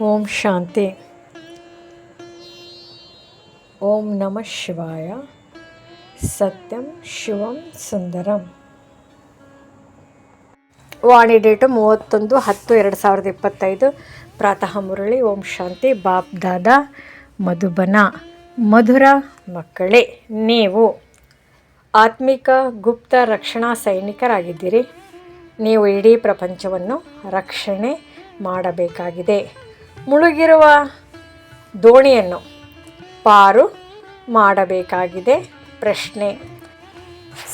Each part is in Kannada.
ಓಂ ಶಾಂತಿ. ಓಂ ನಮಃ ಶಿವಾಯ. ಸತ್ಯಂ ಶಿವಂ ಸುಂದರಂ. ವಾಣಿ ಡೇಟು 31/10/2025. ಪ್ರಾತಃ ಮುರಳಿ. ಓಂ ಶಾಂತಿ. ಬಾಪ್ ದಾದಾ ಮಧುಬನ. ಮಧುರ ಮಕ್ಕಳೇ, ನೀವು ಆತ್ಮಿಕ ಗುಪ್ತ ರಕ್ಷಣಾ ಸೈನಿಕರಾಗಿದ್ದೀರಿ. ನೀವು ಇಡೀ ಪ್ರಪಂಚವನ್ನು ರಕ್ಷಣೆ ಮಾಡಬೇಕಾಗಿದೆ. ಮುಳುಗಿರುವ ದೋಣಿಯನ್ನು ಪಾರು ಮಾಡಬೇಕಾಗಿದೆ. ಪ್ರಶ್ನೆ: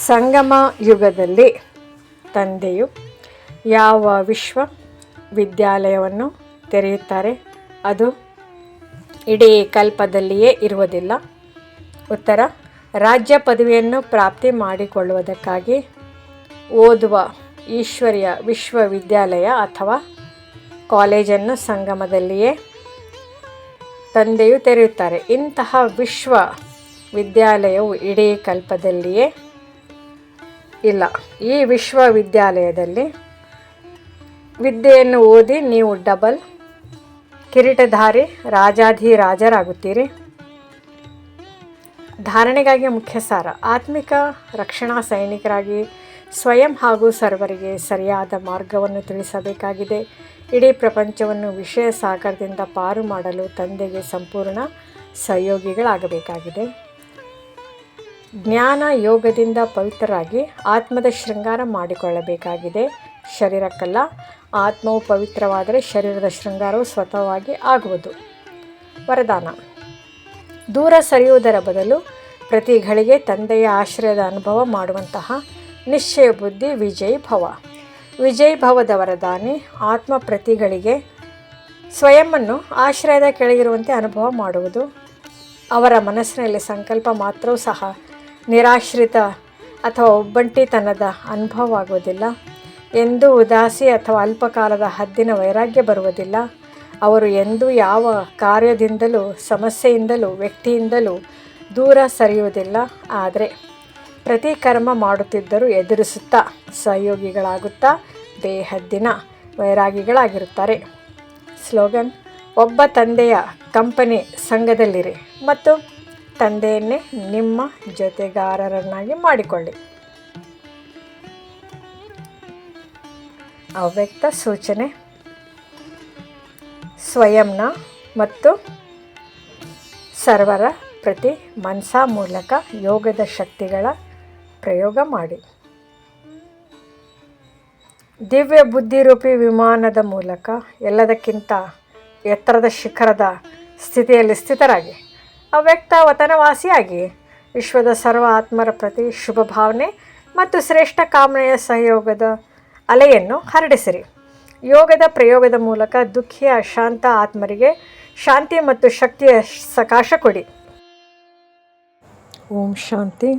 ಸಂಗಮ ಯುಗದಲ್ಲಿ ತಂದೆಯು ಯಾವ ವಿಶ್ವವಿದ್ಯಾಲಯವನ್ನು ತೆರೆಯುತ್ತಾರೆ? ಅದು ಇಡೀ ಕಲ್ಪದಲ್ಲಿಯೇ ಇರುವುದಿಲ್ಲ. ಉತ್ತರ: ರಾಜ್ಯ ಪದವಿಯನ್ನು ಪ್ರಾಪ್ತಿ ಮಾಡಿಕೊಳ್ಳುವುದಕ್ಕಾಗಿ ಓದುವ ಈಶ್ವರೀಯ ವಿಶ್ವವಿದ್ಯಾಲಯ ಅಥವಾ ಕಾಲೇಜನ್ನು ಸಂಗಮದಲ್ಲಿಯೇ ತಂದೆಯು ತೆರೆಯುತ್ತಾರೆ. ಇಂತಹ ವಿಶ್ವವಿದ್ಯಾಲಯವು ಇಡೀ ಕಲ್ಪದಲ್ಲಿಯೇ ಇಲ್ಲ. ಈ ವಿಶ್ವವಿದ್ಯಾಲಯದಲ್ಲಿ ವಿದ್ಯೆಯನ್ನು ಓದಿ ನೀವು ಡಬಲ್ ಕಿರೀಟಧಾರಿ ರಾಜಾಧಿರಾಜರಾಗುತ್ತೀರಿ. ಧಾರಣೆಗಾಗಿ ಮುಖ್ಯ ಸಾರ: ಆತ್ಮಿಕ ರಕ್ಷಣಾ ಸೈನಿಕರಾಗಿ ಸ್ವಯಂ ಹಾಗೂ ಸರ್ವರಿಗೆ ಸರಿಯಾದ ಮಾರ್ಗವನ್ನು ತಿಳಿಸಬೇಕಾಗಿದೆ. ಇಡೀ ಪ್ರಪಂಚವನ್ನು ವಿಷಯ ಸಾಗರದಿಂದ ಪಾರು ಮಾಡಲು ತಂದೆಗೆ ಸಂಪೂರ್ಣ ಸಹಯೋಗಿಗಳಾಗಬೇಕಾಗಿದೆ. ಜ್ಞಾನ ಯೋಗದಿಂದ ಪವಿತ್ರರಾಗಿ ಆತ್ಮದ ಶೃಂಗಾರ ಮಾಡಿಕೊಳ್ಳಬೇಕಾಗಿದೆ. ಶರೀರಕ್ಕಲ್ಲ. ಆತ್ಮವು ಪವಿತ್ರವಾದರೆ ಶರೀರದ ಶೃಂಗಾರವು ಸ್ವತಃವಾಗಿ ಆಗುವುದು. ವರದಾನ: ದೂರ ಸರಿಯುವುದರ ಬದಲು ಪ್ರತಿ ಘಳಿಗೆ ತಂದೆಯ ಆಶ್ರಯದ ಅನುಭವ ಮಾಡುವಂತಹ ನಿಶ್ಚಯ ಬುದ್ಧಿ ವಿಜಯ್ ಭವ. ವಿಜಯ್ ಭವದ ವರದಾನಿ ಆತ್ಮ ಪ್ರತಿಗಳಿಗೆ ಸ್ವಯಂವನ್ನು ಆಶ್ರಯದ ಕೆಳಗಿರುವಂತೆ ಅನುಭವ ಮಾಡುವುದು. ಅವರ ಮನಸ್ಸಿನಲ್ಲಿ ಸಂಕಲ್ಪ ಮಾತ್ರವೂ ಸಹ ನಿರಾಶ್ರಿತ ಅಥವಾ ಒಬ್ಬಂಟಿತನದ ಅನುಭವವಾಗುವುದಿಲ್ಲ. ಎಂದೂ ಉದಾಸಿ ಅಥವಾ ಅಲ್ಪಕಾಲದ ಹದ್ದಿನ ವೈರಾಗ್ಯ ಬರುವುದಿಲ್ಲ. ಅವರು ಎಂದೂ ಯಾವ ಕಾರ್ಯದಿಂದಲೂ ಸಮಸ್ಯೆಯಿಂದಲೂ ವ್ಯಕ್ತಿಯಿಂದಲೂ ದೂರ ಸರಿಯುವುದಿಲ್ಲ. ಆದರೆ ಪ್ರತಿ ಕರ್ಮ ಮಾಡುತ್ತಿದ್ದರೂ ಎದುರಿಸುತ್ತಾ ಸಹಯೋಗಿಗಳಾಗುತ್ತಾ ಬೇಹದ್ದಿನ ವೈರಾಗಿಗಳಾಗಿರುತ್ತಾರೆ. ಸ್ಲೋಗನ್: ಒಬ್ಬ ತಂದೆಯ ಕಂಪನಿ ಸಂಘದಲ್ಲಿರಿ ಮತ್ತು ತಂದೆಯನ್ನೇ ನಿಮ್ಮ ಜೊತೆಗಾರರನ್ನಾಗಿ ಮಾಡಿಕೊಳ್ಳಿ. ಅವ್ಯಕ್ತ ಸೂಚನೆ: ಸ್ವಯಂನ ಮತ್ತು ಸರ್ವರ ಪ್ರತಿ ಮನಸಾ ಮೂಲಕ ಯೋಗದ ಶಕ್ತಿಗಳ ಪ್ರಯೋಗ ಮಾಡಿ. ದಿವ್ಯ ಬುದ್ಧಿರೂಪಿ ವಿಮಾನದ ಮೂಲಕ ಎಲ್ಲದಕ್ಕಿಂತ ಎತ್ತರದ ಶಿಖರದ ಸ್ಥಿತಿಯಲ್ಲಿ ಸ್ಥಿತರಾಗಿ ಅವ್ಯಕ್ತ ವತನವಾಸಿಯಾಗಿ ವಿಶ್ವದ ಸರ್ವ ಆತ್ಮರ ಪ್ರತಿ ಶುಭ ಭಾವನೆ ಮತ್ತು ಶ್ರೇಷ್ಠ ಕಾಮನೆಯ ಸಹಯೋಗದ ಅಲೆಯನ್ನು ಹರಡಿಸಿರಿ. ಯೋಗದ ಪ್ರಯೋಗದ ಮೂಲಕ ದುಃಖಿ ಅಶಾಂತ ಆತ್ಮರಿಗೆ ಶಾಂತಿ ಮತ್ತು ಶಕ್ತಿಯ ಸಕಾಶ ಕೊಡಿ. ಓಂ ಶಾಂತಿ.